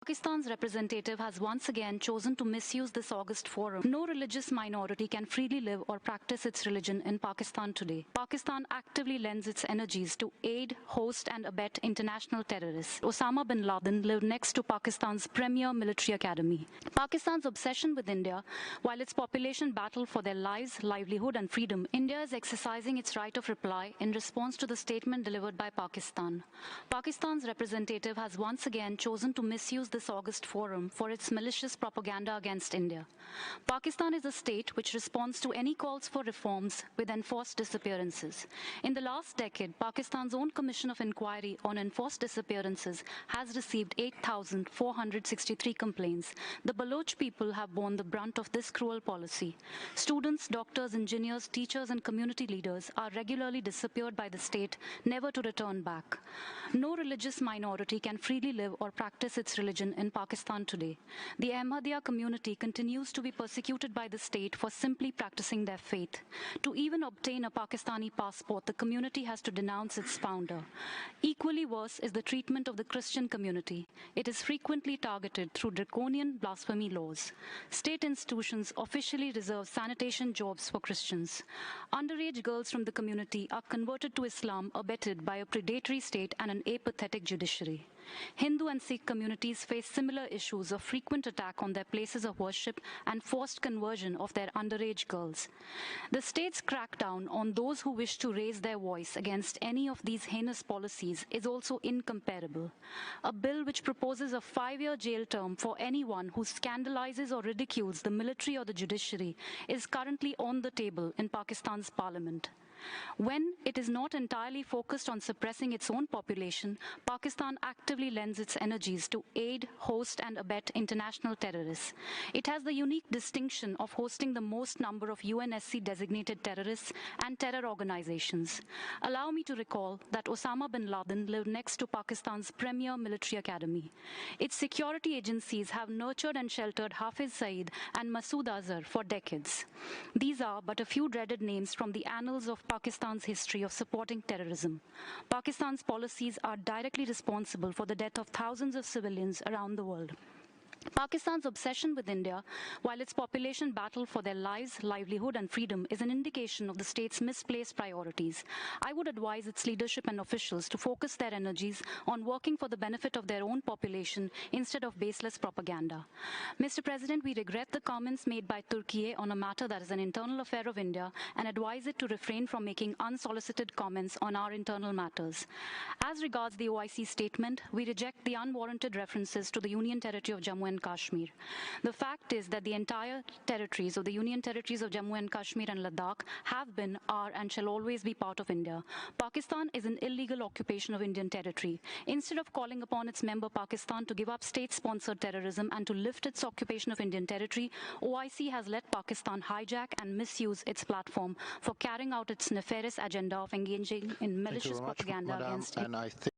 Pakistan's representative has once again chosen to misuse this august forum. No religious minority can freely live or practice its religion in Pakistan today. Pakistan actively lends its energies to aid, host and abet international terrorists. Osama bin Laden lived next to Pakistan's premier military academy. Pakistan's obsession with India, while its population battle for their lives, livelihood and freedom, India is exercising its right of reply in response to the statement delivered by Pakistan. Pakistan's representative has once again chosen to misuse this august forum for its malicious propaganda against India. Pakistan is a state which responds to any calls for reforms with enforced disappearances. In the last decade, Pakistan's own Commission of Inquiry on Enforced Disappearances has received 8,463 complaints. The Baloch people have borne the brunt of this cruel policy. Students, doctors, engineers, teachers and community leaders are regularly disappeared by the state, never to return back. No religious minority can freely live or practice its religion in Pakistan today. The Ahmadiyya community continues to be persecuted by the state for simply practicing their faith. To even obtain a Pakistani passport, the community has to denounce its founder. Equally worse is the treatment of the Christian community. It is frequently targeted through draconian blasphemy laws. State institutions officially reserve sanitation jobs for Christians. Underage girls from the community are converted to Islam abetted by a predatory state and an apathetic judiciary. Hindu and Sikh communities face similar issues of frequent attack on their places of worship and forced conversion of their underage girls. The state's crackdown on those who wish to raise their voice against any of these heinous policies is also incomparable. A bill which proposes a 5-year jail term for anyone who scandalizes or ridicules the military or the judiciary is currently on the table in Pakistan's parliament. When it is not entirely focused on suppressing its own population, Pakistan actively lends its energies to aid, host and abet international terrorists. It has the unique distinction of hosting the most number of UNHRC designated terrorists and terror organizations. Allow me to recall that Osama bin Laden lived next to Pakistan's premier military academy. Its security agencies have nurtured and sheltered Hafiz Saeed and Masood Azhar for decades. These are but a few dreaded names from the annals of Pakistan's history of supporting terrorism. Pakistan's policies are directly responsible for the death of thousands of civilians around the world. Pakistan's obsession with India, while its population battle for their lives, livelihood and freedom, is an indication of the state's misplaced priorities. I would advise its leadership and officials to focus their energies on working for the benefit of their own population instead of baseless propaganda. Mr. President, we regret the comments made by Turkey on a matter that is an internal affair of India and advise it to refrain from making unsolicited comments on our internal matters. As regards the OIC statement, we reject the unwarranted references to the Union Territory of Jammu and Kashmir. The fact is that the entire territories of the Union Territories of Jammu and Kashmir and Ladakh have been, are and shall always be part of India. Pakistan is an illegal occupation of Indian territory. Instead of calling upon its member Pakistan to give up state-sponsored terrorism and to lift its occupation of Indian territory, OIC has let Pakistan hijack and misuse its platform for carrying out its nefarious agenda of engaging in malicious propaganda against it.